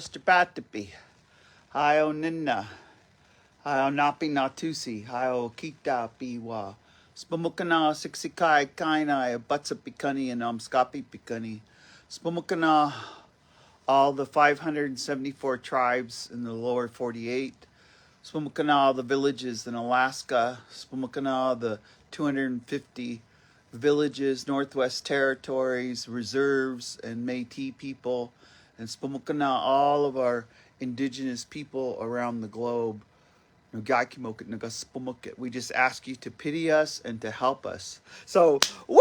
Strapatapi, Hio Nina, Hio Napi Natusi, Hio Kita Piwa, Spumukana Siksikai Kainai, Butsa Pikani and Amskapi Pikani, Spumukana, all the 574 tribes in the lower 48, Spumukana, all the villages in Alaska, Spumukana, the 250 villages, Northwest Territories, reserves, and Métis people, and Spumukana, all of our indigenous people around the globe. We just ask you to pity us and to help us. So, woo!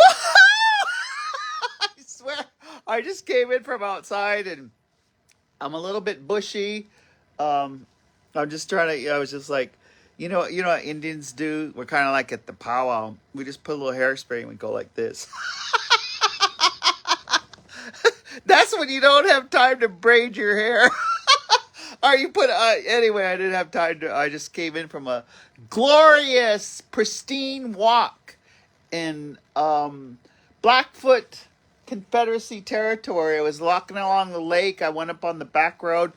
I swear, I just came in from outside and I'm a little bit bushy. I'm just trying to, I was just like, you know what Indians do? We're kind of like at the powwow. We just put a little hairspray and we go like this. That's when you don't have time to braid your hair. Or you put, anyway, I didn't have time to, I just came in from a glorious, pristine walk in Blackfoot Confederacy territory. I was walking along the lake. I went up on the back road.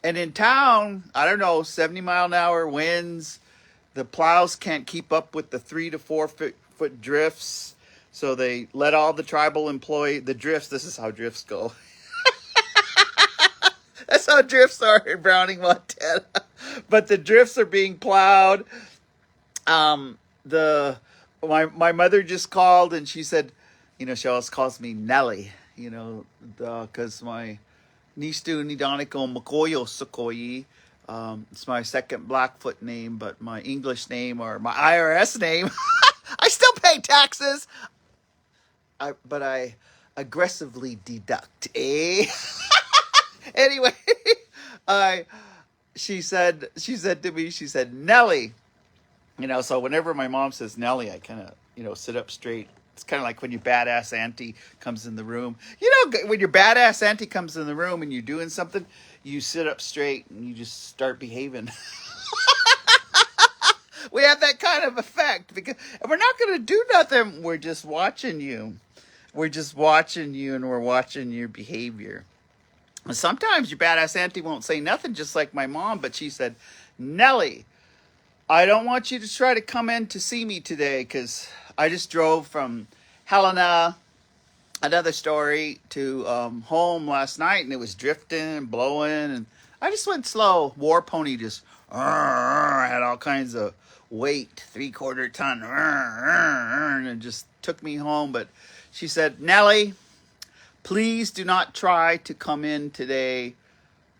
And in town, I don't know, 70-mile-an-hour winds. The plows can't keep up with the 3 to 4 foot drifts. So they let all the tribal the drifts, this is how drifts go. That's how drifts are in Browning, Montana. But the drifts are being plowed. My mother just called and she said, she always calls me Nelly, because my Nistu Nidaniko Makoyo Sukoyi. It's my second Blackfoot name, but my English name or my IRS name, I still pay taxes. But I aggressively deduct, eh? Anyway, she said to me, Nelly, so whenever my mom says Nelly, I kind of, sit up straight. It's kind of like when your badass auntie comes in the room. When your badass auntie comes in the room and you're doing something, you sit up straight and you just start behaving. We have that kind of effect because we're not going to do nothing. We're just watching you. We're just watching you and we're watching your behavior. And sometimes your badass auntie won't say nothing, just like my mom, but she said, Nelly, I don't want you to try to come in to see me today because I just drove from Helena, another story, to home last night, and it was drifting and blowing, and I just went slow. War Pony just had all kinds of weight, 3/4 ton, and it just took me home. But she said, Nelly, please do not try to come in today.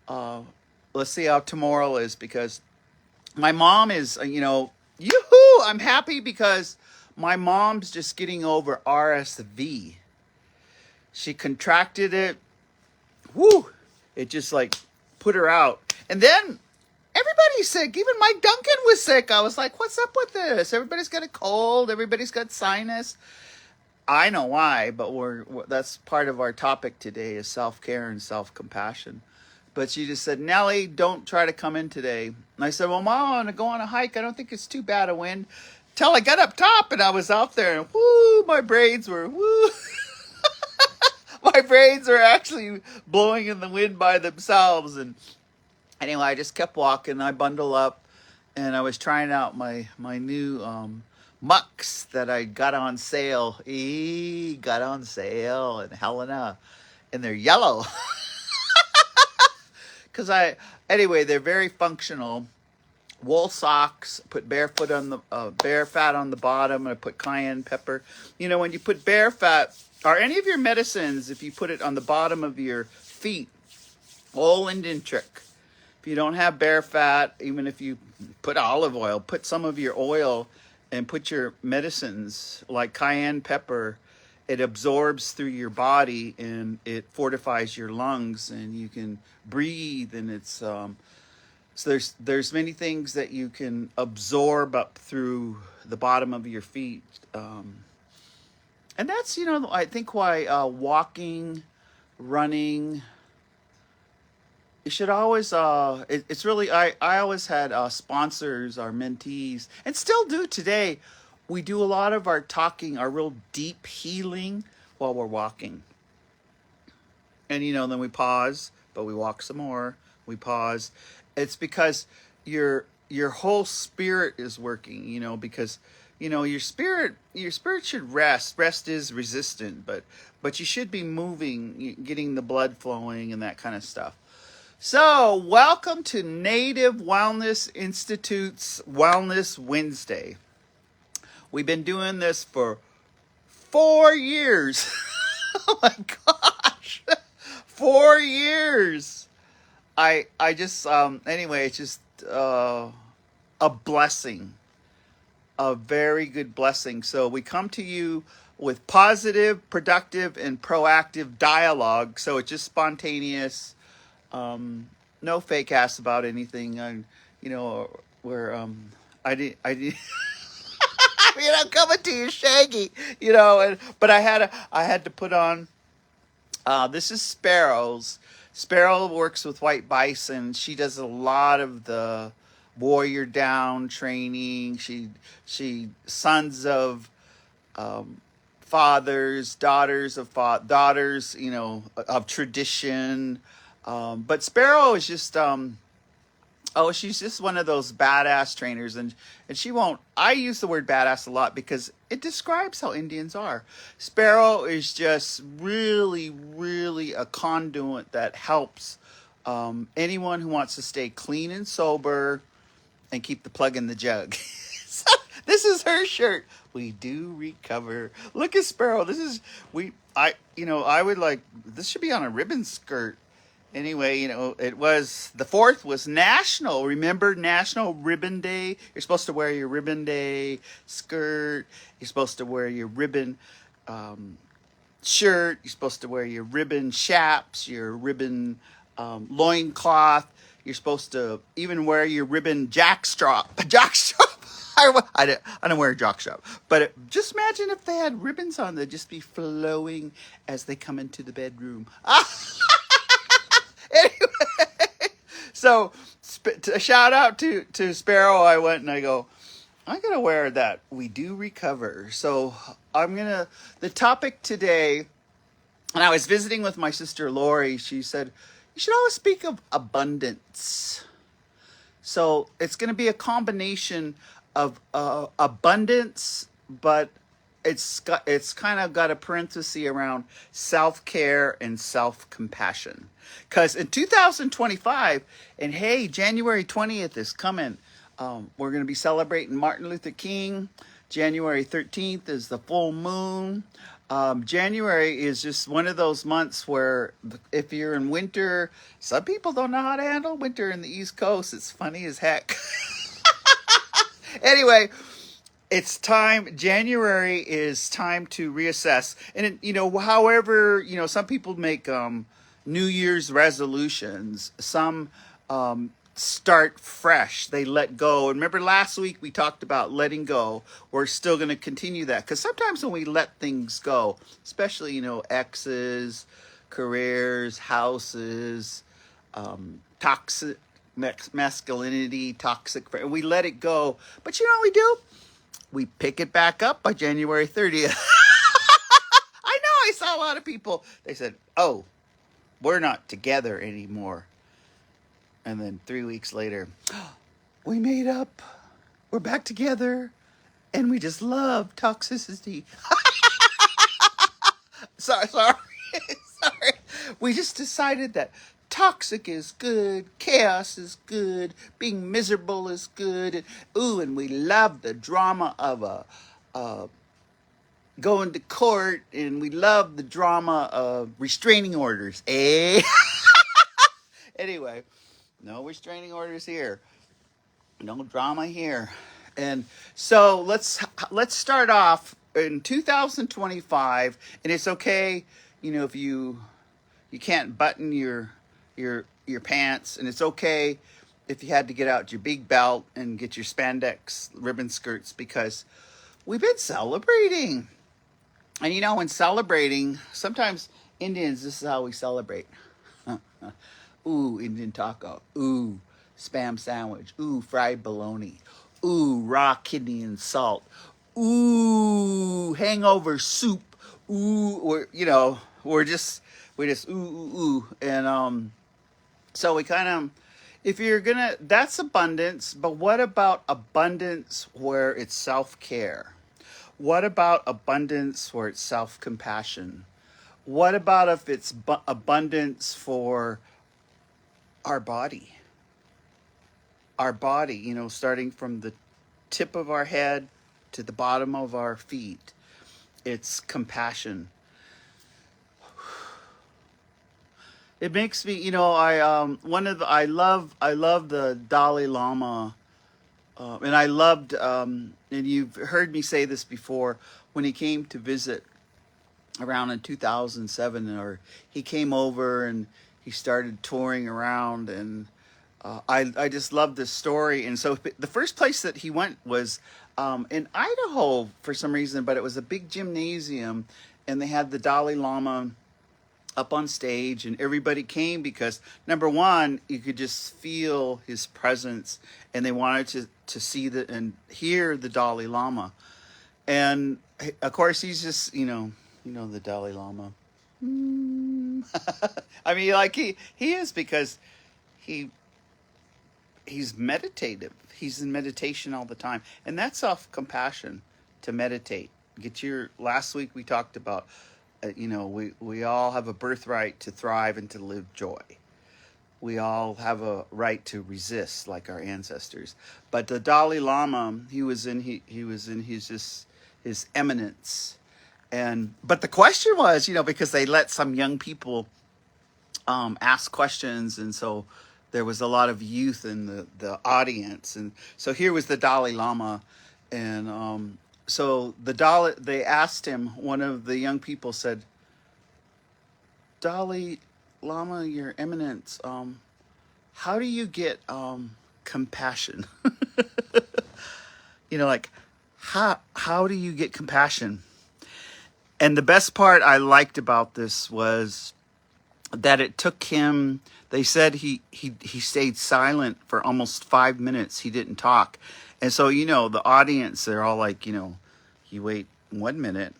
Let's see how tomorrow is, because my mom is, yoo-hoo, I'm happy because my mom's just getting over RSV. She contracted it. Whoo! It just like put her out. And then everybody's sick. Even Mike Duncan was sick. I was like, what's up with this? Everybody's got a cold. Everybody's got sinus. I know why, but that's part of our topic today is self-care and self-compassion. But she just said, Nelly, don't try to come in today. And I said, well, Mom, I want to go on a hike. I don't think it's too bad a wind. Till I got up top and I was out there and whoo, my braids were whoo. My braids were actually blowing in the wind by themselves. And anyway, I just kept walking. I bundled up and I was trying out my new mucks that I got on sale. Got on sale in Helena. And they're yellow. Anyway, they're very functional. Wool socks, put bear fat on the bottom, and I put cayenne pepper. When you put bear fat, or any of your medicines, if you put it on the bottom of your feet, old Indian trick. If you don't have bear fat, even if you put olive oil, put some of your oil and put your medicines like cayenne pepper. It absorbs through your body and it fortifies your lungs and you can breathe, and it's so there's many things that you can absorb up through the bottom of your feet, and that's I think why walking, running, you should always it's really I always had sponsors, our mentees, and still do today. We do a lot of our talking, our real deep healing while we're walking. And then we pause, but we walk some more. We pause. It's because your whole spirit is working, because your spirit should rest. Rest is resistant, but you should be moving, getting the blood flowing and that kind of stuff. So, welcome to Native Wellness Institute's Wellness Wednesday. We've been doing this for 4 years. Oh my gosh. 4 years. I just anyway, it's just a blessing. A very good blessing. So we come to you with positive, productive, and proactive dialogue. So it's just spontaneous. No fake ass about anything. You know, where I did. I mean, I'm coming to you, Shaggy. But I had to put on. This is Sparrow's. Sparrow works with White Bison. She does a lot of the warrior down training. She sons of fathers, daughters, of tradition. But Sparrow is just she's just one of those badass trainers, and she won't. I use the word badass a lot because it describes how Indians are. Sparrow is just really, really a conduit that helps anyone who wants to stay clean and sober and keep the plug in the jug. So, this is her shirt. We do recover. Look at Sparrow. I would like, this should be on a ribbon skirt. Anyway, it was, the 4th was National. Remember National Ribbon Day? You're supposed to wear your ribbon day skirt. You're supposed to wear your ribbon shirt. You're supposed to wear your ribbon chaps, your ribbon loincloth. You're supposed to even wear your ribbon jockstrap. I don't wear a jockstrap. But just imagine if they had ribbons on, they'd just be flowing as they come into the bedroom. Anyway, so a shout out to Sparrow. I went and I go, I'm going to wear that. We do recover. So the topic today, and I was visiting with my sister Lori. She said, you should always speak of abundance. So it's going to be a combination of abundance, but it's kind of got a parenthesis around self-care and self-compassion. Because in 2025, and hey, January 20th is coming. We're going to be celebrating Martin Luther King. January 13th is the full moon. January is just one of those months where if you're in winter, some people don't know how to handle winter in the East Coast. It's funny as heck. Anyway, it's time. January is time to reassess. And, however, some people make New Year's resolutions. Some start fresh. They let go. And remember last week we talked about letting go. We're still going to continue that. Because sometimes when we let things go, especially, exes, careers, houses, toxic masculinity, toxic, we let it go. But you know what we do? We pick it back up by January 30th. I know, I saw a lot of people. They said, oh, we're not together anymore. And then 3 weeks later, we made up. We're back together. And we just love toxicity. Sorry. Sorry. We just decided that toxic is good, chaos is good, being miserable is good, and we love the drama of going to court, and we love the drama of restraining orders. Anyway, no restraining orders here, no drama here, and so let's start off in 2025, and it's okay, if you can't button your pants, and it's okay if you had to get out your big belt and get your spandex ribbon skirts, because we've been celebrating. And when celebrating, sometimes Indians, this is how we celebrate. Ooh, Indian taco. Ooh, spam sandwich. Ooh, fried bologna. Ooh, raw kidney and salt. Ooh, hangover soup. Ooh, we just ooh. And So we kind of, if you're gonna, that's abundance, but what about abundance where it's self care? What about abundance where it's self compassion? What about if it's abundance for our body? Our body, starting from the tip of our head to the bottom of our feet. It's compassion. It makes me, I love the Dalai Lama, and I loved, and you've heard me say this before, when he came to visit around in 2007, or he came over and he started touring around, and I just love this story. And so the first place that he went was in Idaho for some reason, but it was a big gymnasium, and they had the Dalai Lama up on stage, and everybody came because, number one, you could just feel his presence, and they wanted to see and hear the Dalai Lama. And of course, he's just, the Dalai Lama. I mean, like he is, because he he's meditative. He's in meditation all the time, and that's self-compassion, to meditate. Last week we talked about, we all have a birthright to thrive and to live joy. We all have a right to resist, like our ancestors. But the Dalai Lama, he was in his eminence. But the question was, because they let some young people ask questions, and so there was a lot of youth in the audience, and so here was the Dalai Lama, and so they asked him. One of the young people said, "Dalai Lama, Your Eminence, how do you get compassion?" Like, how do you get compassion? And the best part I liked about this was that it took him. They said he stayed silent for almost 5 minutes. He didn't talk, and so the audience, they're all like, you wait 1 minute,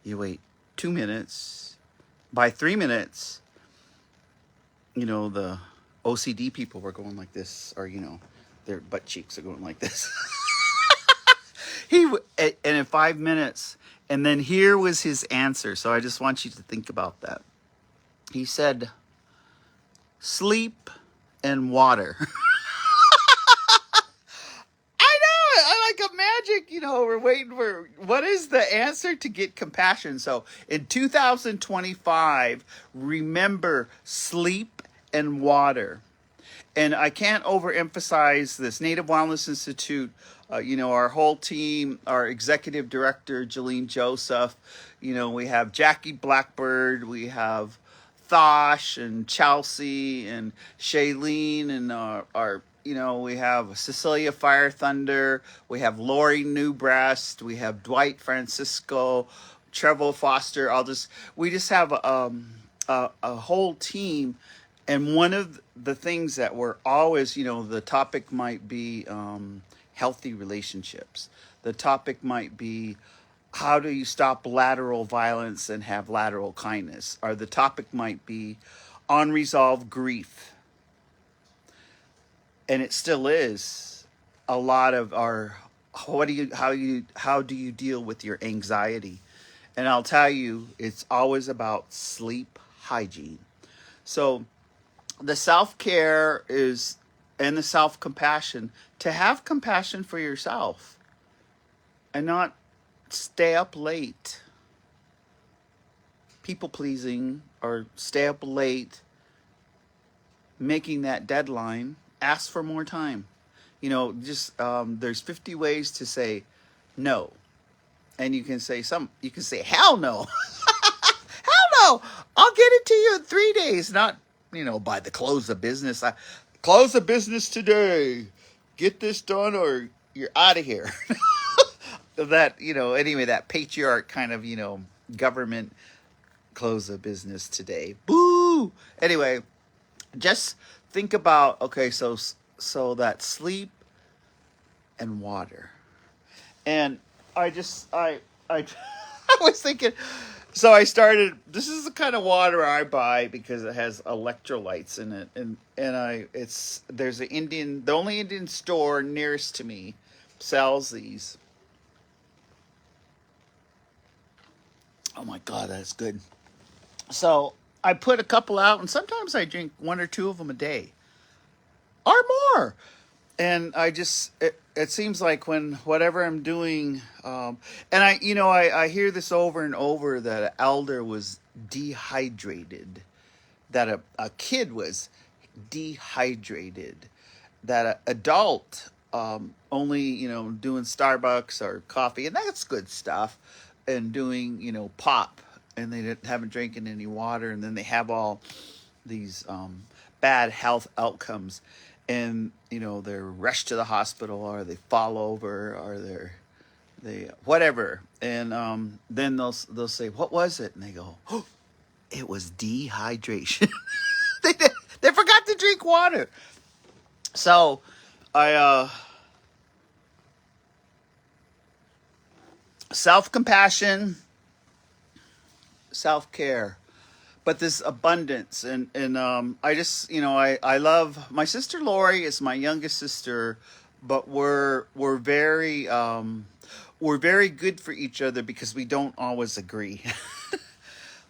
you wait 2 minutes, by 3 minutes, the OCD people were going like this, or their butt cheeks are going like this. And in 5 minutes, and then here was his answer. So I just want you to think about that. He said, sleep and water. I know. I like a magic, we're waiting for, what is the answer to get compassion? So in 2025, remember sleep and water. And I can't overemphasize this. Native Wellness Institute, our whole team, our executive director, Jolene Joseph, we have Jackie Blackbird, we have Thosh and Chelsea and Shailene, and we have Cecilia Fire Thunder, we have Lori Newbreast, we have Dwight Francisco, Trevor Foster. We just have a whole team. And one of the things that we're always, the topic might be healthy relationships. The topic might be, how do you stop lateral violence and have lateral kindness? Or the topic might be unresolved grief. And it still is a lot of our, how do you deal with your anxiety? And I'll tell you, it's always about sleep hygiene. So the self-care and the self-compassion, to have compassion for yourself and not stay up late people pleasing, or stay up late making that deadline. Ask for more time. There's 50 ways to say no, and you can say hell no. Hell no, I'll get it to you in 3 days, not by the close of business. Close of business today. Get this done or you're out of here. That, anyway, that patriarch kind of, government, close of business today. Boo! Anyway, just think about, okay, so that sleep and water. And I I was thinking, so I started. This is the kind of water I buy because it has electrolytes in it, and there's the only Indian store nearest to me sells these. Oh my God, that's good. So I put a couple out, and sometimes I drink one or two of them a day or more. And it seems like when whatever I'm doing, and I hear this over and over that an elder was dehydrated, that a kid was dehydrated, that an adult only doing Starbucks or coffee, and that's good stuff, and doing pop, and haven't drinking any water, and then they have all these bad health outcomes, and they're rushed to the hospital, or they fall over, or they whatever, and then they'll say, "What was it?" And they go, "Oh, it was dehydration." they they forgot to drink water. So I self-compassion, self-care, but this abundance, and I just I love my sister Lori is my youngest sister, but we're very good for each other because we don't always agree,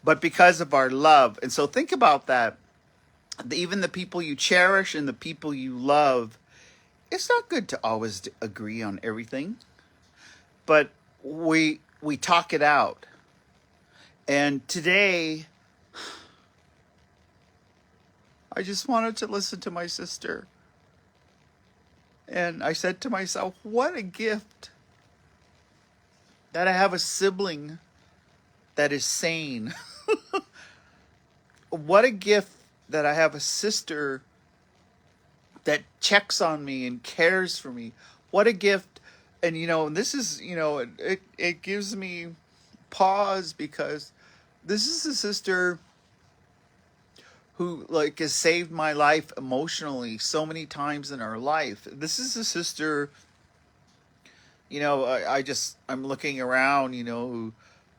but because of our love. And so think about that. Even the people you cherish and the people you love, it's not good to always agree on everything, but we talk it out. And today I just wanted to listen to my sister. And I said to myself, what a gift that I have a sibling that is sane. What a gift that I have a sister that checks on me and cares for me. What a gift. And this is, it gives me pause, because this is a sister who has saved my life emotionally so many times in her life. This is a sister, I'm looking around, who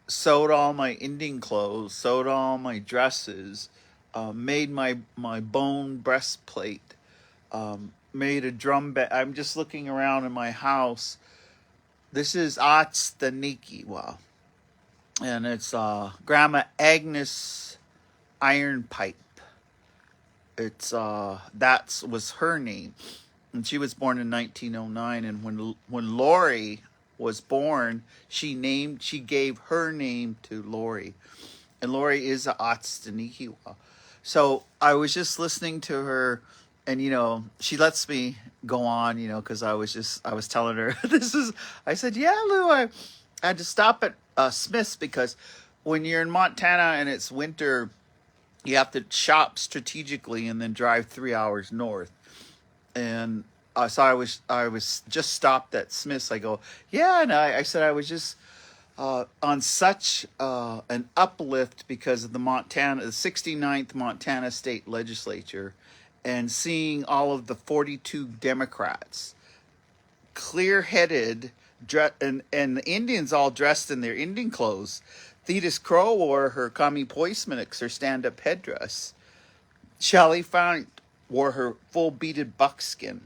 sewed all my Indian clothes, sewed all my dresses, made my bone breastplate, made a drum bed. I'm just looking around in my house. This is Atstanikiwa, and it's Grandma Agnes Iron Pipe. It's that was her name, and she was born in 1909. And when Lori was born, she gave her name to Lori, and Lori is a Atstanikiwa. So I was just listening to her, and she lets me go on, because I was telling her I said, yeah, Lou, I had to stop at Smith's, because when you're in Montana and it's winter, you have to shop strategically and then drive 3 hours north. And so I was just stopped at Smith's. I go, yeah, and I said I was just on such an uplift because of the 69th Montana State Legislature, and seeing all of the 42 Democrats, clear-headed, and the Indians all dressed in their Indian clothes. Thetis Crow wore her kami poismanix, her stand-up headdress. Shelley Fount wore her full beaded buckskin.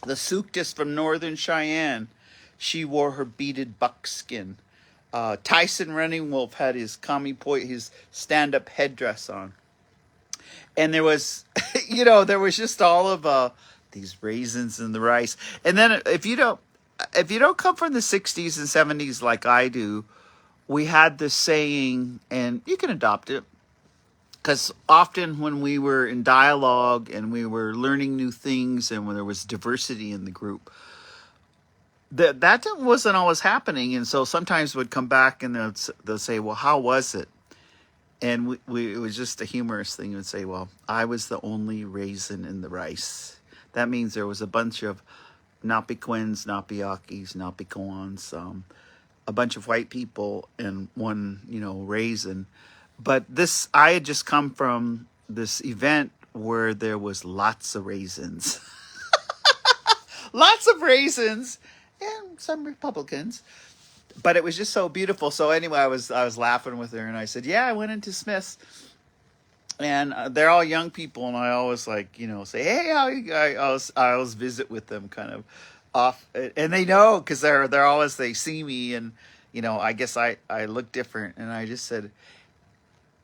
The Suktis from Northern Cheyenne, she wore her beaded buckskin. Tyson Running Wolf had his his stand-up headdress on. And there was, there was just all of these raisins in the rice. And then if you don't come from the 60s and 70s like I do, we had this saying, and you can adopt it, because often when we were in dialogue and we were learning new things, and when there was diversity in the group, that wasn't always happening. And so sometimes we'd come back and they'll say, well, how was it? And it was just a humorous thing. We'd say, well, I was the only raisin in the rice. That means there was a bunch of Napiquins, Napiakis, Napikoans, a bunch of white people and one, raisin. But I had just come from this event where there was lots of raisins. Lots of raisins, and some Republicans. but it was just so beautiful. So anyway, I was laughing with her, and I said, "Yeah, I went into Smith's, and they're all young people, and I always like say, hey, how you guys?" I always visit with them, kind of off, and they know because they're always they see me, and I guess I look different, and I just said,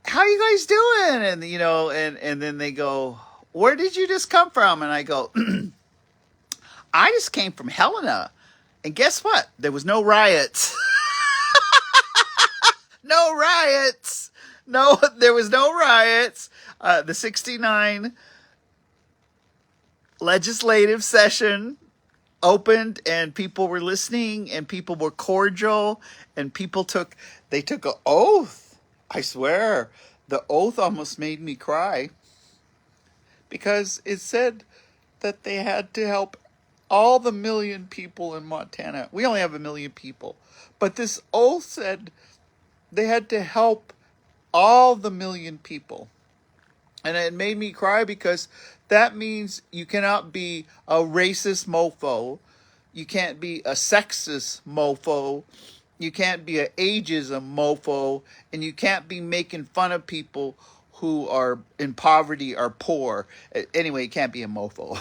"How you guys doing?" And and then they go, "Where did you just come from?" And I go, "I just came from Helena." And guess what? There was no riots. No riots. No, there was no riots. The 69 legislative session opened, and people were listening, and people were cordial, and they took an oath. I swear, the oath almost made me cry because it said that they had to help all the million people in Montana. We only have 1 million people, but this oath said they had to help all the 1 million people. And it made me cry because that means you cannot be a racist mofo. You can't be a sexist mofo. You can't be an ageism mofo. And you can't be making fun of people who are in poverty or poor. Anyway, you can't be a mofo.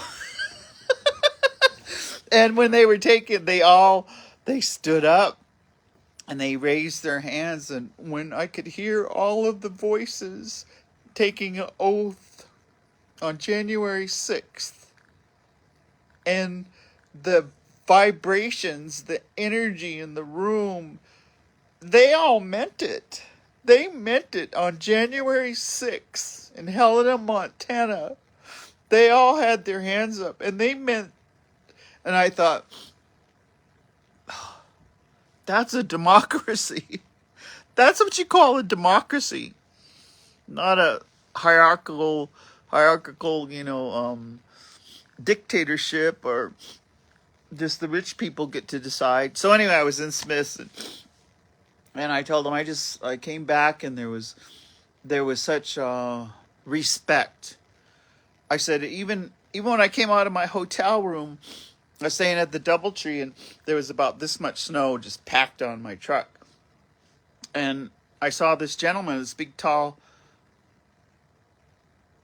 And when they were taken, they stood up and they raised their hands. And when I could hear all of the voices taking an oath on January 6th, and the vibrations, the energy in the room, they all meant it. They meant it on January 6th in Helena, Montana. They all had their hands up and they meant, and I thought, that's a democracy. That's what you call a democracy, not a hierarchical, dictatorship, or just the rich people get to decide. So anyway, I was in Smith's, and I told them I came back, and there was such respect. I said, even when I came out of my hotel room, I was staying at the DoubleTree, and there was about this much snow just packed on my truck. And I saw this gentleman, this big, tall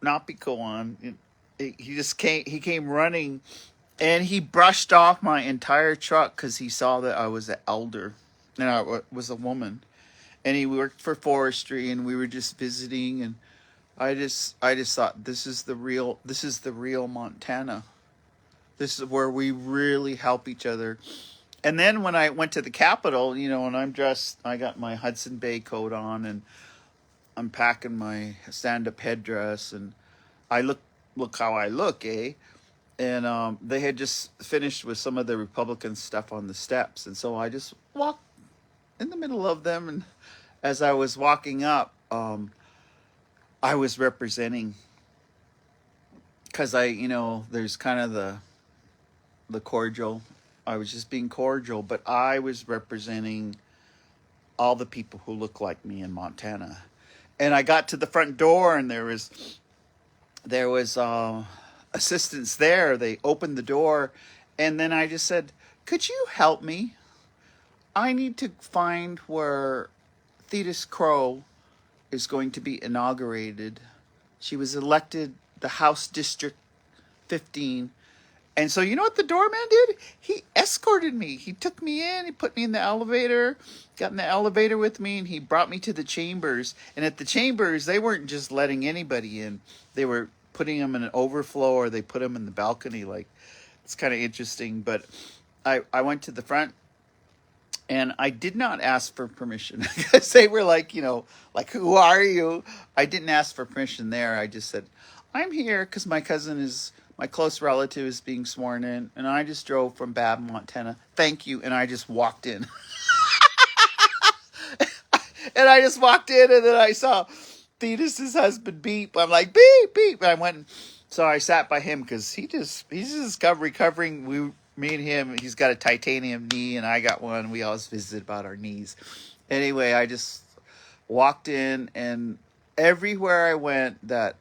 Napicoan. He came running, and he brushed off my entire truck because he saw that I was an elder and I was a woman. And he worked for forestry, and we were just visiting, and I just thought, this is the real Montana. This is where we really help each other. And then when I went to the Capitol, and I'm dressed, I got my Hudson Bay coat on, and I'm packing my stand-up headdress, and I look how I look, eh? And they had just finished with some of the Republican stuff on the steps, and so I just walked in the middle of them, and as I was walking up, I was representing, because there's kind of the cordial. I was just being cordial, but I was representing all the people who look like me in Montana. And I got to the front door, and there was assistants there. They opened the door, and then I just said, "Could you help me? I need to find where Thetis Crow is going to be inaugurated." She was elected the House District 15. And so you know what the doorman did? He escorted me. He took me in. He put me in the elevator, got in the elevator with me, and he brought me to the chambers. And at the chambers, they weren't just letting anybody in. They were putting them in an overflow, or they put them in the balcony. Like, it's kind of interesting. But I went to the front, and I did not ask for permission because they were like, who are you? I didn't ask for permission there. I just said, I'm here because my close relative is being sworn in, and I just drove from Babb, Montana. Thank you. And I just walked in. And I just walked in, and then I saw Thetis's husband beep. I'm like, beep, beep. And I went, so I sat by him because he's just recovering. Me and him, he's got a titanium knee, and I got one. We always visit about our knees. Anyway, I just walked in, and everywhere I went, that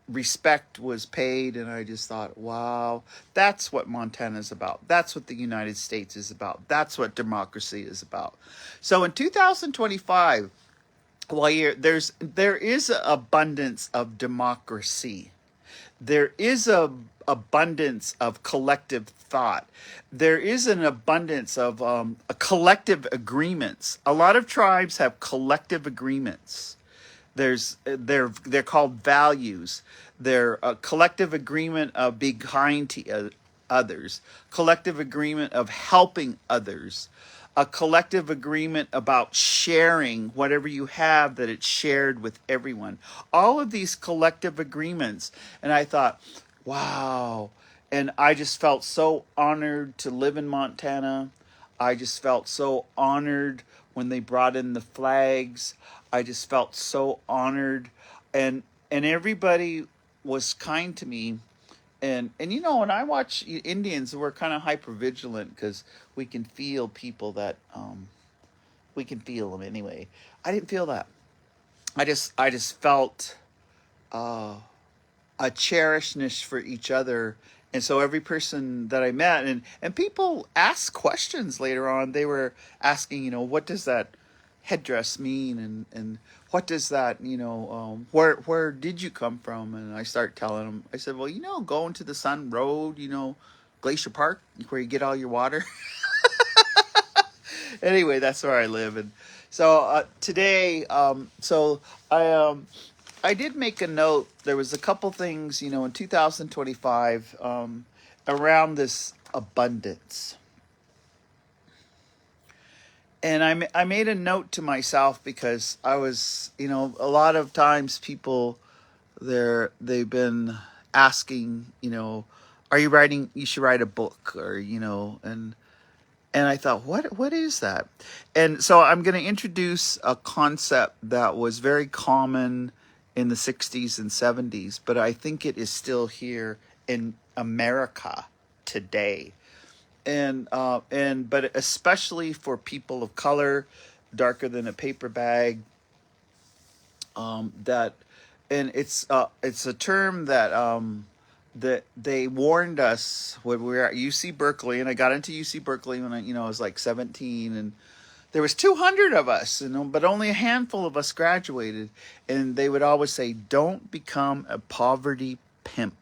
respect was paid, and I just thought, wow, that's what Montana is about. That's what the United States is about. That's what democracy is about. So in 2025, well, there is an abundance of democracy. There is a abundance of collective thought. There is an abundance of collective agreements. A lot of tribes have collective agreements. They're called values. They're a collective agreement of being kind to others, collective agreement of helping others, a collective agreement about sharing whatever you have, that it's shared with everyone. All of these collective agreements. And I thought, wow. And I just felt so honored to live in Montana. I just felt so honored when they brought in the flags. I just felt so honored, and everybody was kind to me. And you know, when I watch Indians, we're kind of hyper vigilant because we can feel people that we can feel them anyway. I didn't feel that. I just felt a cherishedness for each other. And so every person that I met, and people asked questions later on. They were asking, you know, what does that headdress mean, and what does that, you know, where did you come from? And I start telling them. I said, well, you know, going to the Sun Road, you know, Glacier Park, where you get all your water. Anyway, that's where I live. And so today, so I did make a note. There was a couple things, you know, in 2025 around this abundance. And I made a note to myself because I was, you know, a lot of times people they've been asking, you know, are you writing, you should write a book, or, you know, and I thought, what is that? And so I'm going to introduce a concept that was very common in the 60s and 70s, but I think it is still here in America today. And but especially for people of color, darker than a paper bag, that, and it's a term that they warned us when we were at UC Berkeley. And I got into UC Berkeley when I was like 17, and there was 200 of us, but only a handful of us graduated. And they would always say, don't become a poverty pimp.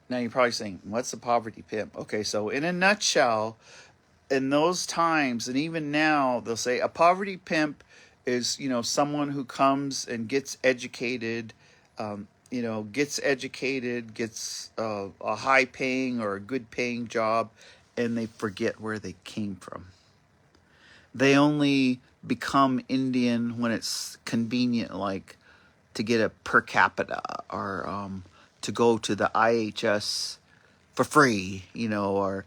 Now you're probably saying, what's a poverty pimp? Okay, so in a nutshell, in those times, and even now, they'll say a poverty pimp is, you know, someone who comes and gets educated, gets a high paying or a good paying job, and they forget where they came from. They only become Indian when it's convenient, like to get a per capita, or to go to the IHS for free, you know,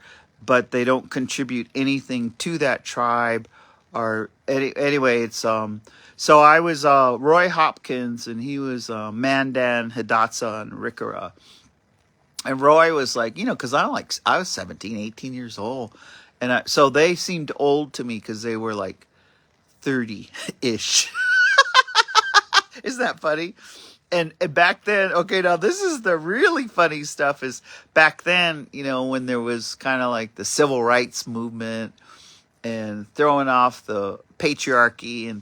but they don't contribute anything to that tribe. Or anyway, it's so I was Roy Hopkins, and he was Mandan, Hidatsa, and Rikara. And Roy was like, you know, because I was 17, 18 years old, and so they seemed old to me because they were like 30-ish. Isn't that funny? And back then, okay, now this is the really funny stuff, is back then, you know, when there was kind of like the civil rights movement and throwing off the patriarchy and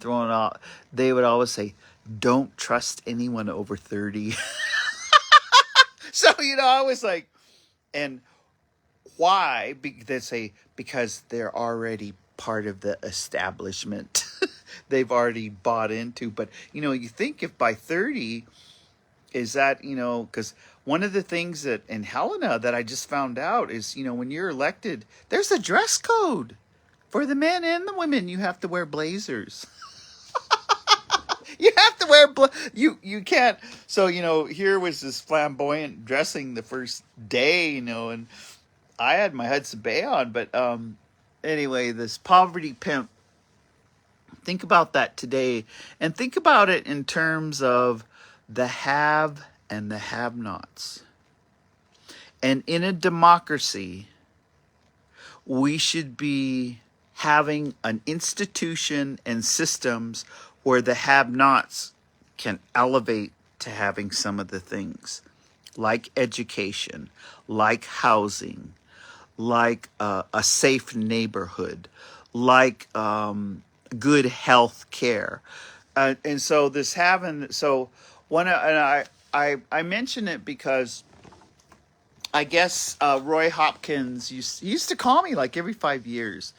they would always say, don't trust anyone over 30. So, you know, I was like, and why? They say, because they're already part of the establishment. They've already bought into. But, you know, you think if by 30, is that, you know, because one of the things that in Helena that I just found out is, you know, when you're elected, there's a dress code for the men and the women. You have to wear blazers. You have to wear you can't. So, you know, here was this flamboyant dressing the first day, you know, and I had my Hudson Bay on. But anyway, this poverty pimp, think about that today, and think about it in terms of the have and the have-nots. And in a democracy, we should be having an institution and systems where the have-nots can elevate to having some of the things like education, like housing, like a safe neighborhood, like good health care. And so this having, so one, and I mention it because I guess Roy Hopkins used to call me like every 5 years.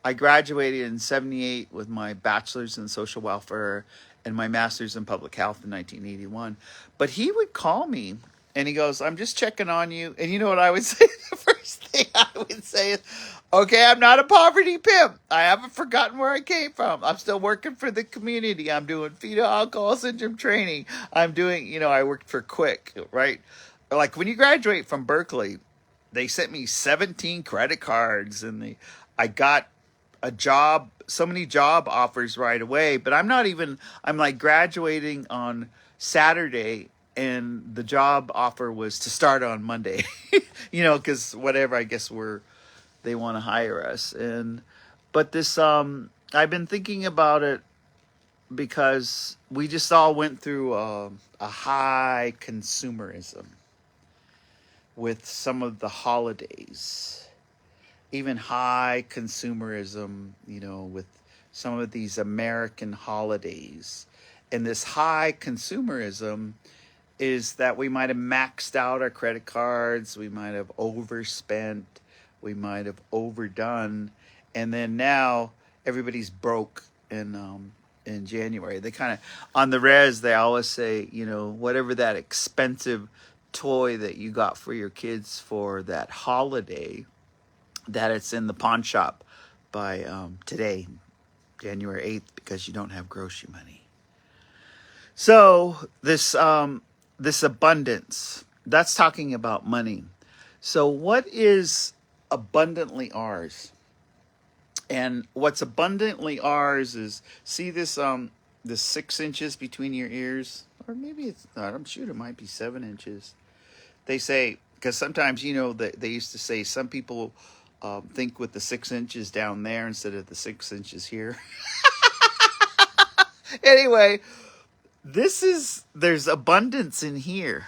I graduated in '78 with my bachelor's in social welfare and my master's in public health in 1981. But he would call me and he goes, I'm just checking on you. And you know what I would say? The first thing I would say is, okay, I'm not a poverty pimp. I haven't forgotten where I came from. I'm still working for the community. I'm doing fetal alcohol syndrome training. I'm doing, I worked for Quick, right? Like when you graduate from Berkeley, they sent me 17 credit cards and I got a job, so many job offers right away, but I'm like graduating on Saturday and the job offer was to start on Monday, cause whatever, I guess they want to hire us. But this, I've been thinking about it because we just all went through a high consumerism with some of the holidays, even high consumerism, with some of these American holidays. And this high consumerism is that we might have maxed out our credit cards, we might have overspent, we might have overdone, and then now everybody's broke in January. They kind of, on the res, they always say, whatever that expensive toy that you got for your kids for that holiday, that it's in the pawn shop by today, January 8th, because you don't have grocery money. So this abundance, that's talking about money. So what is abundantly ours? And what's abundantly ours is, see this 6 inches between your ears, or maybe it's not. I'm sure it might be 7 inches. They say, because sometimes they used to say some people think with the 6 inches down there instead of the 6 inches here. Anyway, there's abundance in here,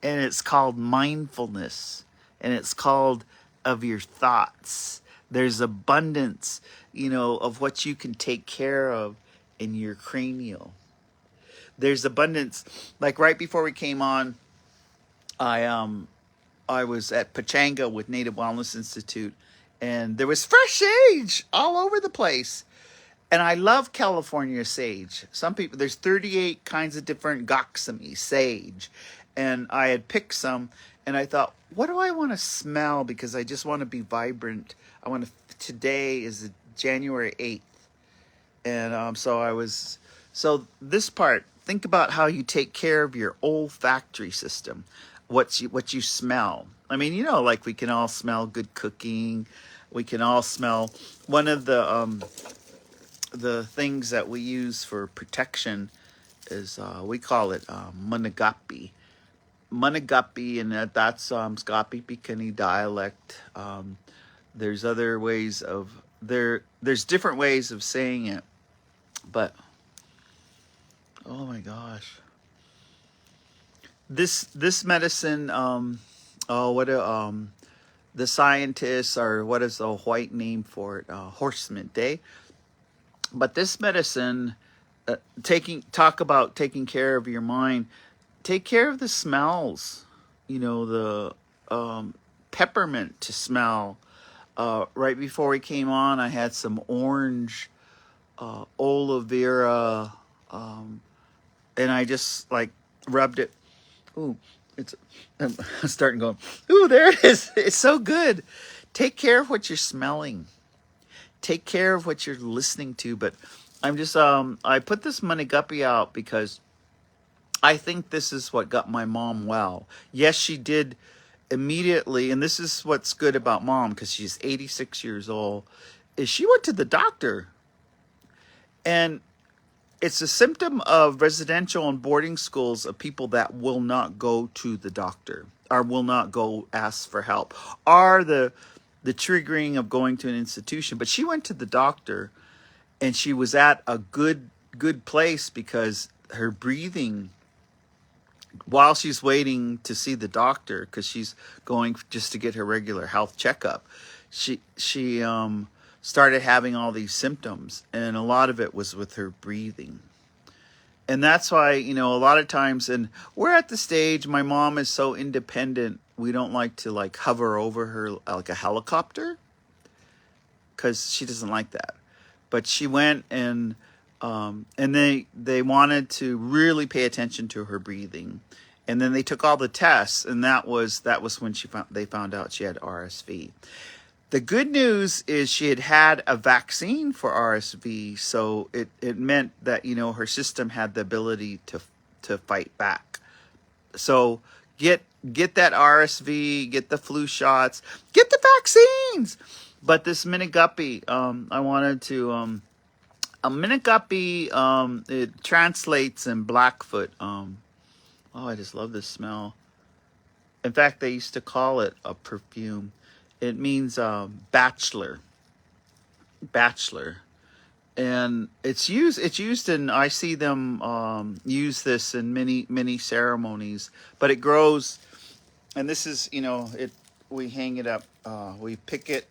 and it's called mindfulness, and it's called of your thoughts. There's abundance, of what you can take care of in your cranial. There's abundance. Like right before we came on, I was at Pachanga with Native Wellness Institute, and there was fresh sage all over the place. And I love California sage. Some people, there's 38 kinds of different Gossamer sage. And I had picked some, and I thought, what do I want to smell? Because I just want to be vibrant. Today is January 8th. And so this part, think about how you take care of your olfactory system. What you smell. I mean, like we can all smell good cooking. We can all smell. One of the things that we use for protection is we call it Managapi. Managapi, and that's Scapi Picani dialect. There's other ways of there's different ways of saying it, but oh my gosh, this medicine, the scientists, or what is the white name for it, horse mint, eh? But this medicine, talk about taking care of your mind. Take care of the smells. The peppermint to smell. Right before we came on, I had some orange aloe vera, and I just like rubbed it. Ooh, I'm starting going, ooh, there it is. It's so good. Take care of what you're smelling. Take care of what you're listening to. But I'm just, I put this Managapi out because I think this is what got my mom well. Yes, she did immediately, and this is what's good about mom, because she's 86 years old, is she went to the doctor. And it's a symptom of residential and boarding schools of people that will not go to the doctor, or will not go ask for help, are the triggering of going to an institution. But she went to the doctor, and she was at a good place, because her breathing while she's waiting to see the doctor, because she's going just to get her regular health checkup. She started having all these symptoms, and a lot of it was with her breathing. And that's why, a lot of times, and we're at the stage, my mom is so independent, we don't like to like hover over her like a helicopter, because she doesn't like that. But she went, and they wanted to really pay attention to her breathing, and then they took all the tests, and that was when they found out she had RSV. The good news is she had a vaccine for RSV, so it meant that her system had the ability to fight back. So get that RSV, get the flu shots, get the vaccines. But this mini guppy, I wanted to a mini guppy. It translates in Blackfoot. Oh, I just love this smell. In fact, they used to call it a perfume. It means bachelor, bachelor, and it's used in. I see them use this in many ceremonies. But it grows, and this is it. We hang it up. We pick it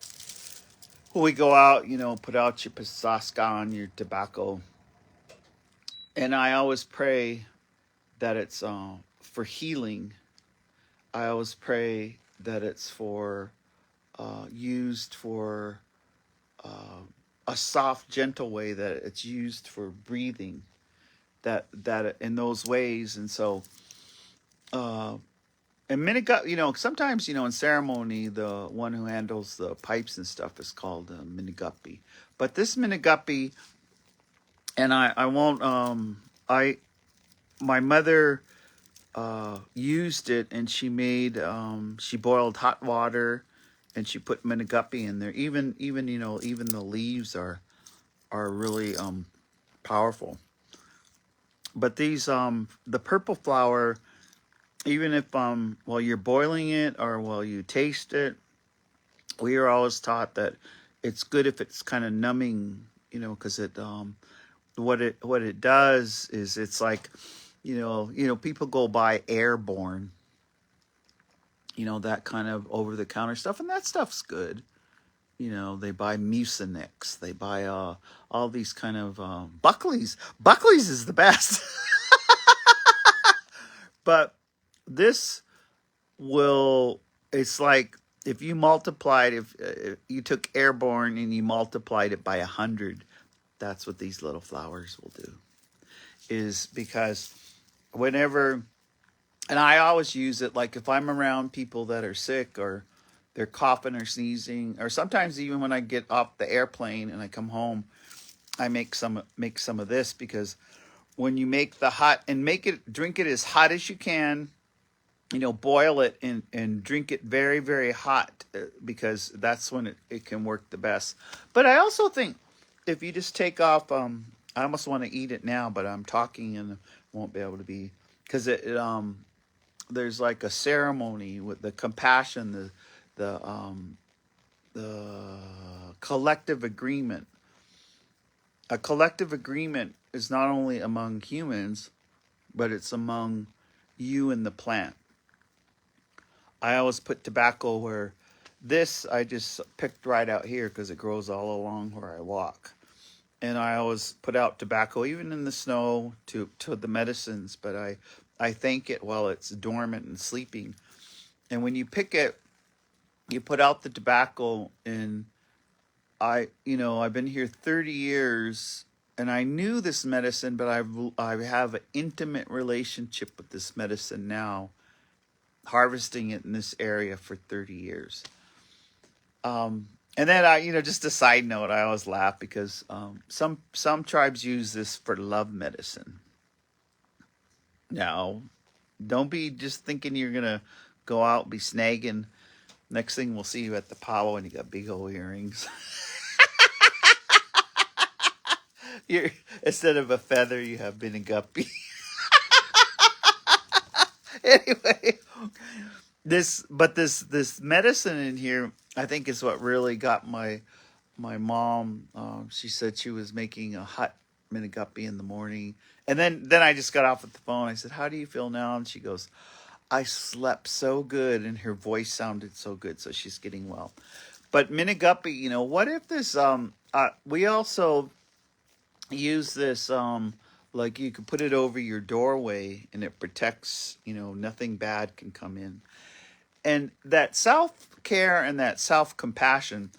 when we go out. Put out your pasaska on your tobacco, and I always pray that it's for healing. I always pray that it's for used for a soft, gentle way, that it's used for breathing, that in those ways. And so, and Minigup, sometimes, in ceremony, the one who handles the pipes and stuff is called Miniguppy. But this Miniguppy, and I won't, my mother used it, and she boiled hot water, and she put Miniguppy in there. Even even the leaves are really powerful. But these the purple flower, even if while you're boiling it or while you taste it, we are always taught that it's good if it's kind of numbing, because it what it does is, it's like, people go buy Airborne, that kind of over the counter stuff, and that stuff's good. They buy Mucinex, they buy all these kind of Buckley's. Buckley's is the best. But this it's like, if you multiplied, if you took Airborne and you multiplied it by 100, that's what these little flowers will do. Is because whenever, and I always use it, like if I'm around people that are sick, or they're coughing or sneezing, or sometimes even when I get off the airplane and I come home, I make some of this, because when you make the hot, and drink it as hot as you can, boil it and drink it very, very hot, because that's when it can work the best. But I also think, if you just take off, I almost want to eat it now, but I'm talking and won't be able to be, because there's like a ceremony with the compassion, the collective agreement. A collective agreement is not only among humans, but it's among you and the plant. I always put tobacco where this I just picked right out here, because it grows all along where I walk. And I always put out tobacco, even in the snow, to the medicines. But I thank it while it's dormant and sleeping. And when you pick it, you put out the tobacco, and I've been here 30 years, and I knew this medicine, but I have an intimate relationship with this medicine now, harvesting it in this area for 30 years. And then just a side note, I always laugh, because some tribes use this for love medicine. Now, don't be just thinking you're gonna go out and be snagging. Next thing, we'll see you at the powwow and you got big old earrings. You're, instead of a feather, you have been a guppy. Anyway, this medicine in here, I think, is what really got my mom. She said she was making a hot miniguppy in the morning, And then I just got off with the phone. I said, "How do you feel now?" And she goes, "I slept so good," and her voice sounded so good. So she's getting well. But Miniguppy, what if this we also use this like you could put it over your doorway and it protects, nothing bad can come in. And that self-care and that self-compassion,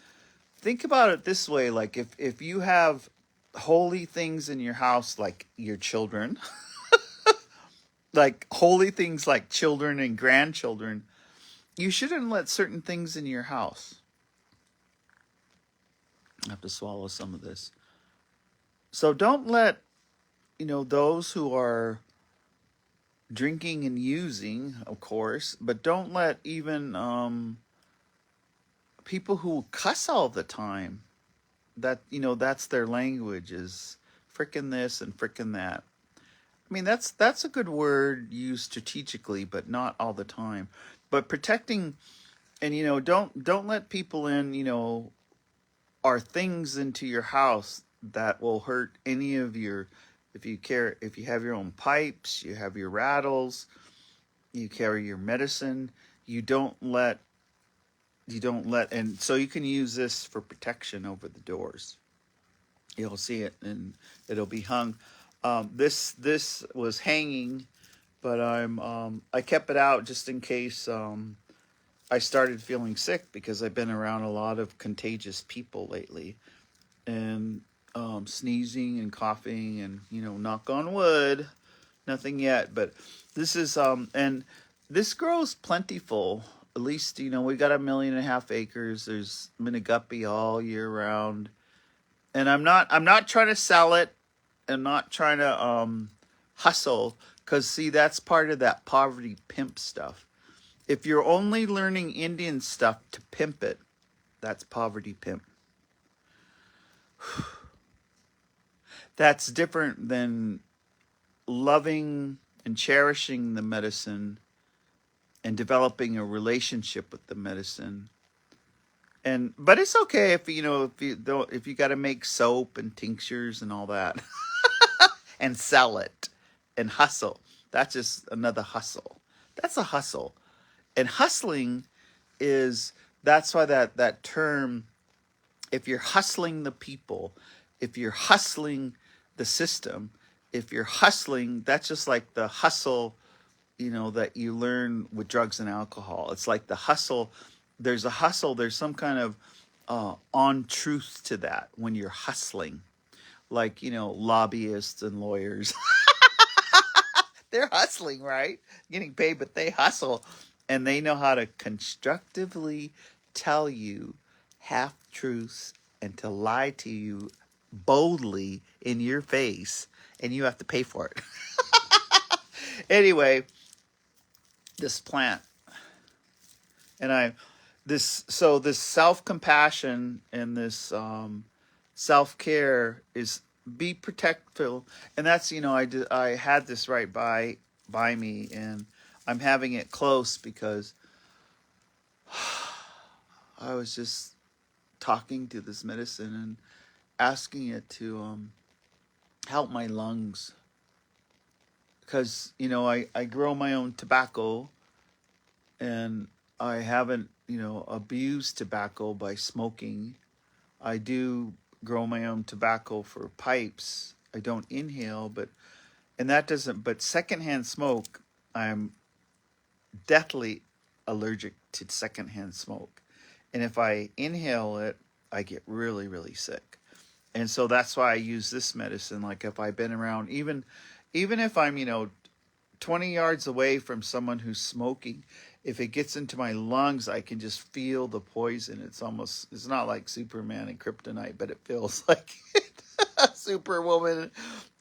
think about it this way, like if you have holy things in your house like your children, like holy things like children and grandchildren, you shouldn't let certain things in your house. I have to swallow some of this. So don't let, those who are drinking and using, of course, but don't let even people who cuss all the time, that, that's their language, is frickin' this and frickin' that. I mean, that's a good word used strategically, but not all the time. But protecting, and don't let people in, or things into your house that will hurt any of your, if you have your own pipes, you have your rattles, you carry your medicine, you don't let, and so you can use this for protection over the doors. You'll see it, and it'll be hung. This was hanging, but I kept it out just in case I started feeling sick, because I've been around a lot of contagious people lately, and sneezing and coughing, and knock on wood, nothing yet, but this is and this grows plentiful. At least we got 1.5 million acres. There's Miniguppy all year round, and I'm not trying to sell it. I'm not trying to hustle, because see, that's part of that poverty pimp stuff. If you're only learning Indian stuff to pimp it, that's poverty pimp. That's different than loving and cherishing the medicine and developing a relationship with the medicine. But it's okay if you got to make soap and tinctures and all that and sell it and hustle. That's just another hustle. That's a hustle. And hustling is, that's why that term, if you're hustling the people, if you're hustling the system, if you're hustling, that's just like the hustle, that you learn with drugs and alcohol. It's like the hustle. There's a hustle. There's some kind of on truth to that when you're hustling, like lobbyists and lawyers. They're hustling, right? Getting paid, but they hustle, and they know how to constructively tell you half truths and to lie to you boldly in your face, and you have to pay for it. Anyway, this plant, and this self-compassion and this self-care is, be protectful. And that's, I had this right by me, and I'm having it close because I was just talking to this medicine and asking it to help my lungs, because I grow my own tobacco, and I haven't abused tobacco by smoking. I do grow my own tobacco for pipes. I don't inhale, but secondhand smoke, I'm deathly allergic to secondhand smoke. And if I inhale it, I get really, really sick. And so that's why I use this medicine. Like if I've been around, even if I'm, 20 yards away from someone who's smoking, if it gets into my lungs, I can just feel the poison. It's not like Superman and kryptonite, but it feels like Superwoman.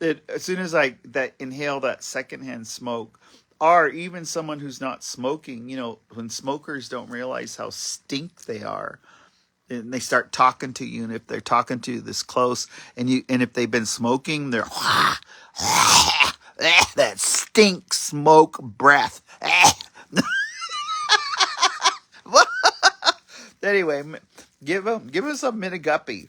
As soon as I inhale that secondhand smoke, or even someone who's not smoking, when smokers don't realize how stink they are, and they start talking to you, and if they're talking to you this close, and if they've been smoking, they're that stink smoke breath. Anyway, give them some Miniguppy,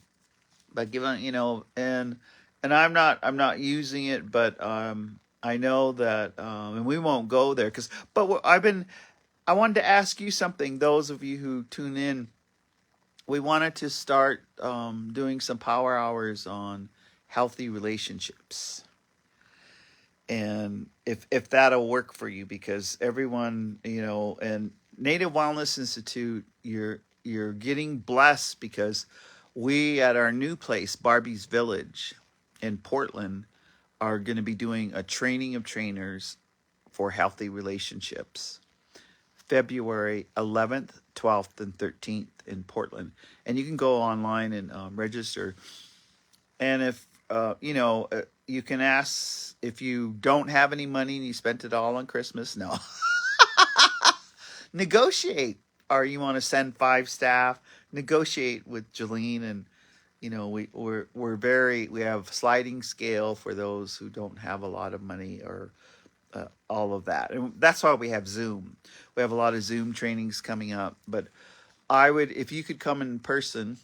but give them, and and I'm not using it, but I know that, and we won't go there because. But I wanted to ask you something. Those of you who tune in, we wanted to start doing some power hours on healthy relationships, and if that'll work for you, because everyone, and Native Wellness Institute, you're getting blessed because we at our new place, Barbie's Village in Portland, are going to be doing a training of trainers for healthy relationships, February 11th, 12th, and 13th in Portland. And you can go online and register. And if, you can ask if you don't have any money and you spent it all on Christmas. No, negotiate. Or you want to send 5 staff, negotiate with Jolene. And we have sliding scale for those who don't have a lot of money, or all of that. And that's why we have Zoom. We have a lot of Zoom trainings coming up. But I would, if you could come in person,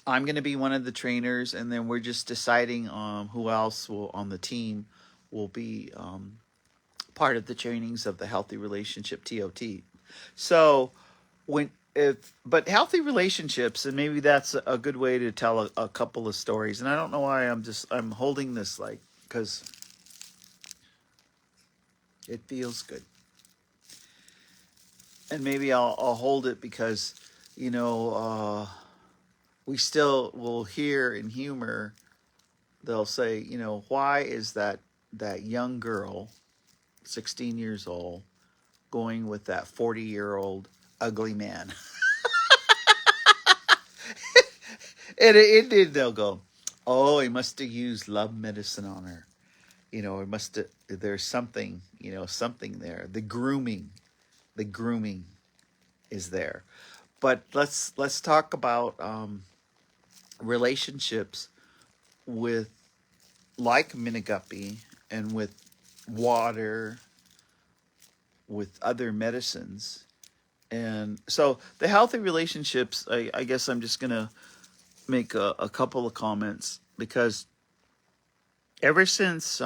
I'm going to be one of the trainers, and then we're just deciding who else will on the team will be part of the trainings of the Healthy Relationship TOT. So when if but healthy relationships, and maybe that's a good way to tell a couple of stories. And I don't know why I'm holding this, like, because it feels good, and maybe I'll hold it because you know we still will hear in humor. They'll say, why is that young girl, 16 years old, going with that 40-year-old ugly man? And they'll go, oh, he must have used love medicine on her. It must have, there's something, something there. The grooming is there. But let's talk about relationships with, like Miniguppy, and with water, with other medicines. And so the healthy relationships, I guess I'm just going to make a couple of comments, because ever since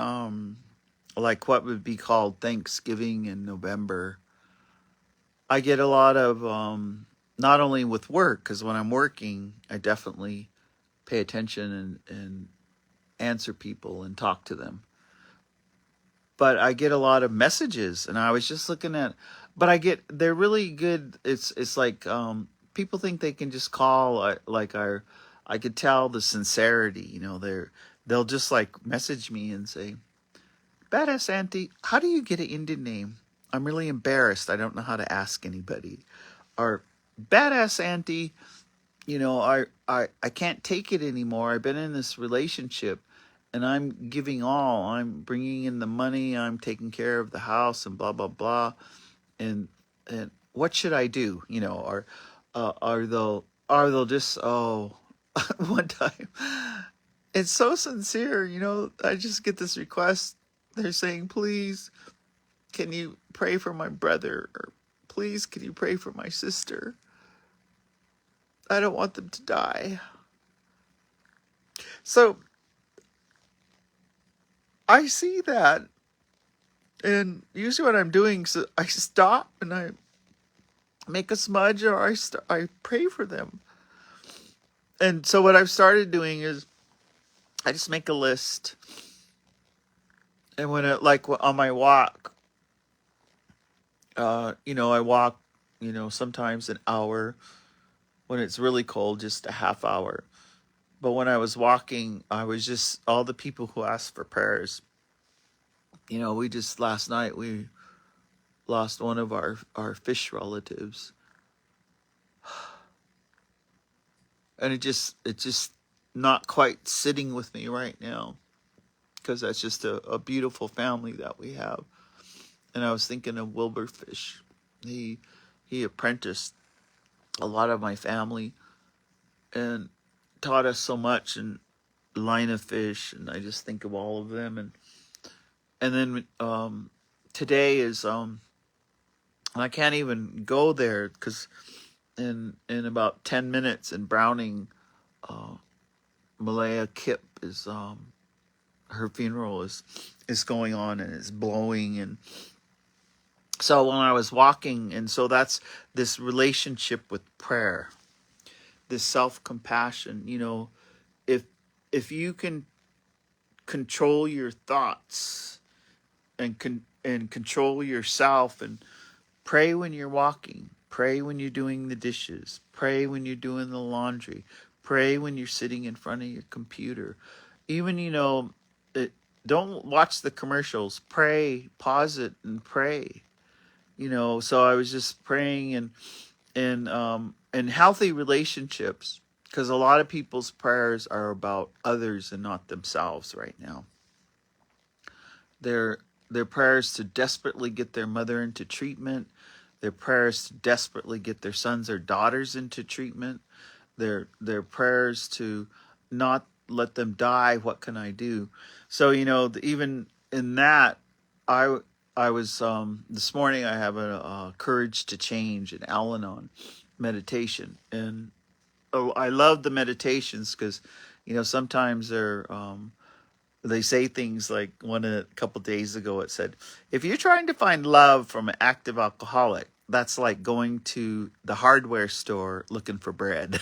like what would be called Thanksgiving in November, I get a lot of not only with work, because when I'm working I definitely pay attention and answer people and talk to them, but I get a lot of messages. And I was just looking at, but they're really good. It's like people think they can just call, I could tell the sincerity. They'll just like message me and say, "Badass Auntie, how do you get an Indian name? I'm really embarrassed. I don't know how to ask anybody." Or, "Badass Auntie, I can't take it anymore. I've been in this relationship and I'm giving all. I'm bringing in the money. I'm taking care of the house and blah, blah, blah. And what should I do?" Or they'll just, oh, one time, it's so sincere. I just get this request. They're saying, "Please, can you pray for my brother?" Or, "Please, can you pray for my sister? I don't want them to die." So I see that, and usually what I'm doing is I stop and I make a smudge, or I pray for them. And so what I've started doing is I just make a list, and when like on my walk, I walk, sometimes an hour. When it's really cold, just a half hour. But when I was walking, I was just all the people who asked for prayers. We just last night we lost one of our fish relatives, and it's just not quite sitting with me right now, because that's just a beautiful family that we have. And I was thinking of Wilbur Fish. He apprenticed a lot of my family and taught us so much in line of fish, and I just think of all of them. And then today is I can't even go there because in about 10 minutes in Browning, Malaya Kip is her funeral is going on, and it's blowing. And so when I was walking, and so that's this relationship with prayer, this self-compassion. If you can control your thoughts and control yourself, and pray when you're walking, pray when you're doing the dishes, pray when you're doing the laundry, pray when you're sitting in front of your computer. Even, don't watch the commercials. Pray, pause it, and pray. So I was just praying, and healthy relationships, because a lot of people's prayers are about others and not themselves right now. Their prayers to desperately get their mother into treatment, their prayers to desperately get their sons or daughters into treatment, their prayers to not let them die. What can I do? So even in that, I was this morning. I have a Courage to Change, an Al-Anon meditation, and I love the meditations because sometimes they say things like, a couple days ago it said, if you're trying to find love from an active alcoholic, that's like going to the hardware store looking for bread.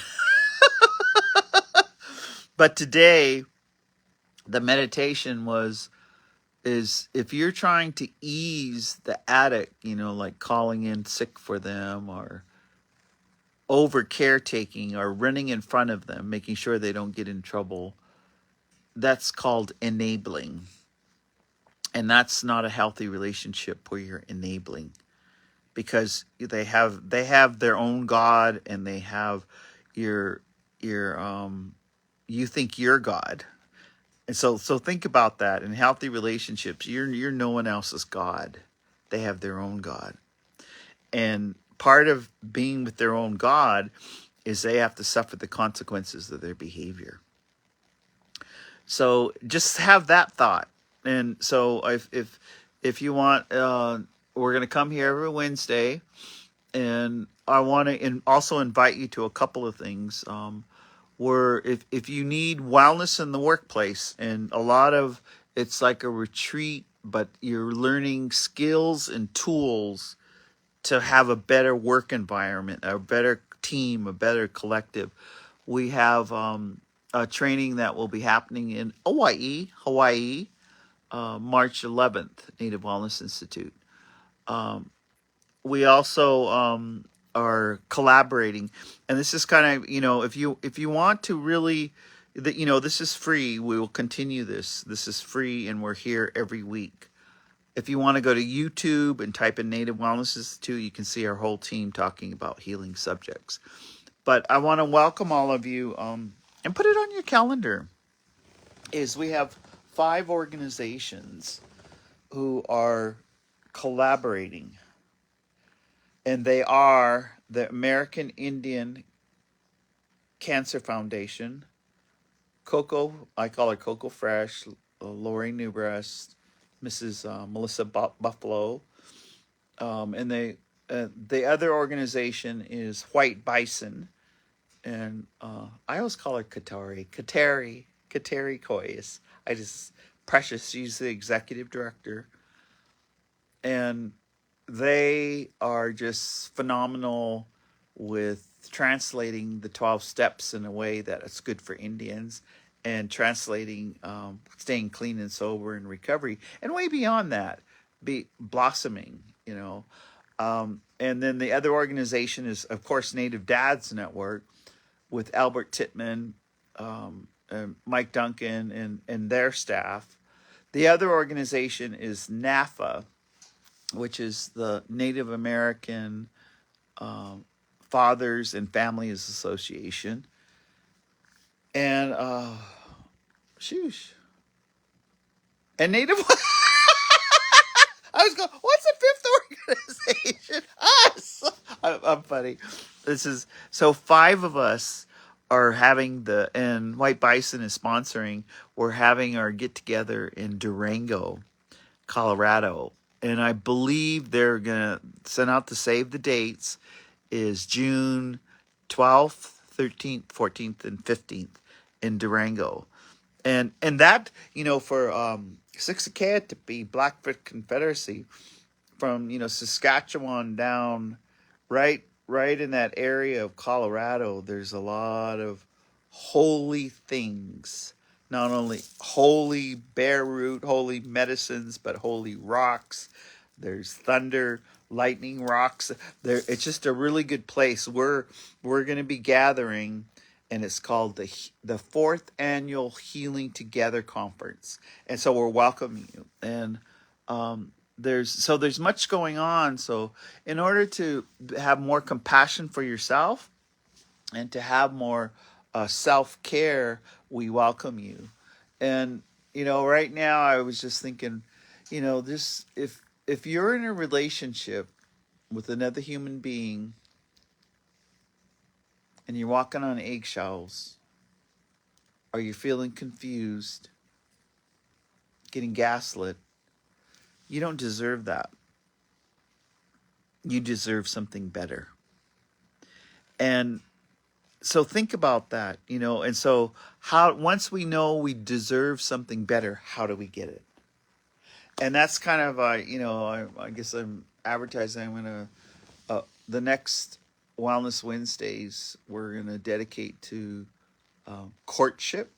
But today, the meditation is if you're trying to ease the addict, like calling in sick for them, or over caretaking, or running in front of them, making sure they don't get in trouble, that's called enabling. And that's not a healthy relationship where you're enabling, because they have their own God, and they have your you think you're God. And so think about that. In healthy relationships, you're no one else's God. They have their own God. And part of being with their own God is they have to suffer the consequences of their behavior. So just have that thought. And so if you want, we're going to come here every Wednesday, and I want to also invite you to a couple of things. Where if you need wellness in the workplace, and a lot of it's like a retreat, but you're learning skills and tools to have a better work environment, a better team, a better collective. We have a training that will be happening in Hawaii, March 11th, Native Wellness Institute. We also are collaborating, and this is kind of, if you want to really, this is free. We will continue this. This is free, and we're here every week. If you want to go to YouTube and type in Native Wellness Institute, you can see our whole team talking about healing subjects. But I want to welcome all of you, and put it on your calendar. We have 5 organizations who are collaborating. And they are the American Indian Cancer Foundation, Coco, I call her Coco Fresh, Lori Newbreast, Mrs. Melissa Buffalo, and the other organization is White Bison, and I always call her Kateri Kois. Precious. She's the executive director, and they are just phenomenal with translating the 12 steps in a way that it's good for Indians, and translating staying clean and sober and recovery, and way beyond that, be blossoming, and then the other organization is, of course, Native Dads Network, with Albert Titman, and Mike Duncan, and their staff. The other organization is NAFA, which is the Native American Fathers and Families Association. And, and Native... I was going, what's the 5th organization? Us! I'm funny. So 5 of us are having and White Bison is sponsoring, we're having our get-together in Durango, Colorado. And I believe they're going to send out to save the dates is June 12th, 13th, 14th, and 15th in Durango. And that, for Siksikatepi Blackfoot Confederacy, from Saskatchewan down, right in that area of Colorado, there's a lot of holy things. Not only holy bare root, holy medicines, but holy rocks. There's thunder, lightning rocks. There, it's just a really good place. We're going to be gathering, and it's called the fourth annual Healing Together Conference. And so we're welcoming you. And there's much going on. So in order to have more compassion for yourself and to have more self care, we welcome you. And right now I was just thinking, this if you're in a relationship with another human being and you're walking on eggshells, or you're feeling confused, getting gaslit, you don't deserve that. You deserve something better. And so think about that, and so how, once we know we deserve something better, how do we get it? And that's kind of, I guess I'm advertising. I'm going to, the next Wellness Wednesdays, we're going to dedicate to courtship.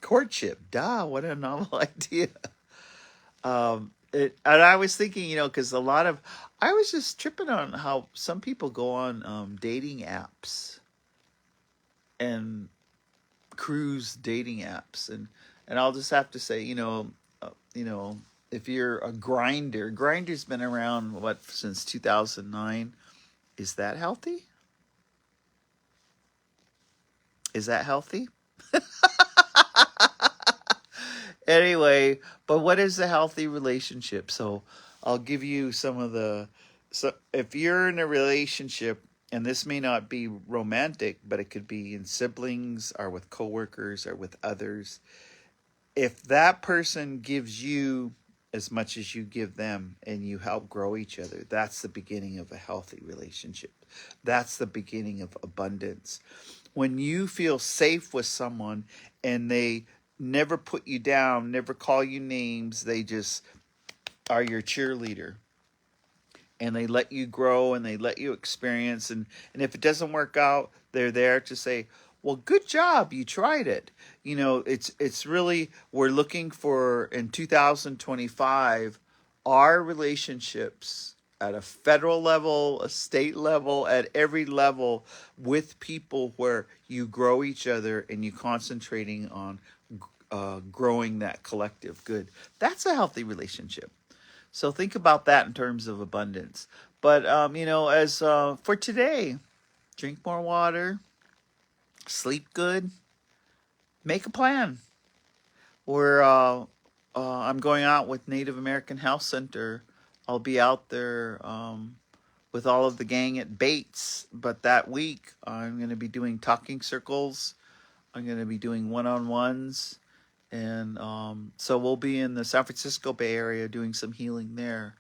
Courtship, duh, what a novel idea. And I was thinking, because I was just tripping on how some people go on dating apps and cruise dating apps, and I'll just have to say, if you're a Grinder's been around since 2009. Is that healthy? Is that healthy? Anyway, but what is a healthy relationship? So I'll give you some of the. So if you're in a relationship, and this may not be romantic, but it could be in siblings or with coworkers or with others. If that person gives you as much as you give them and you help grow each other, that's the beginning of a healthy relationship. That's the beginning of abundance. When you feel safe with someone and they never put you down, never call you names, they just are your cheerleader, and they let you grow and they let you experience, and if it doesn't work out, they're there to say, well, good job, you tried it. It's really, we're looking for, in 2025, our relationships at a federal level, a state level, at every level, with people where you grow each other and you concentrating on growing that collective good. That's a healthy relationship. So think about that in terms of abundance. But as for today, drink more water, sleep good, make a plan. I'm going out with Native American Health Center. I'll be out there with all of the gang at Bates. But that week, I'm going to be doing talking circles. I'm going to be doing one-on-ones. And so we'll be in the San Francisco Bay Area doing some healing there.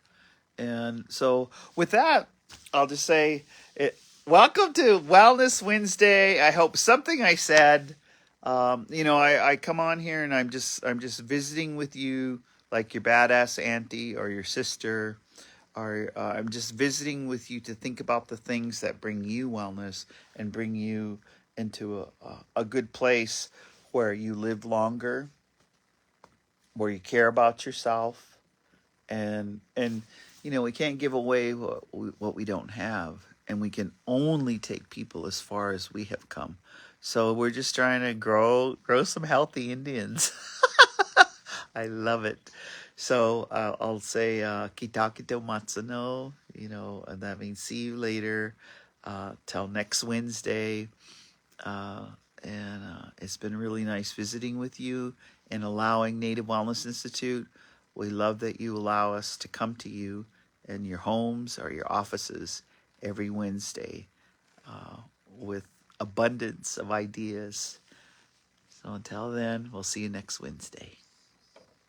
And so with that, I'll just say, welcome to Wellness Wednesday. I hope something I said, I come on here and I'm just visiting with you like your badass auntie or your sister, or I'm just visiting with you to think about the things that bring you wellness and bring you into a good place where you live longer, where you care about yourself, and we can't give away what we don't have, and we can only take people as far as we have come. So we're just trying to grow some healthy Indians. I love it. So I'll say kitakito matsuno, and that means see you later. Till next Wednesday. And it's been really nice visiting with you and allowing Native Wellness Institute. We love that you allow us to come to you in your homes or your offices every Wednesday with abundance of ideas. So until then, we'll see you next Wednesday.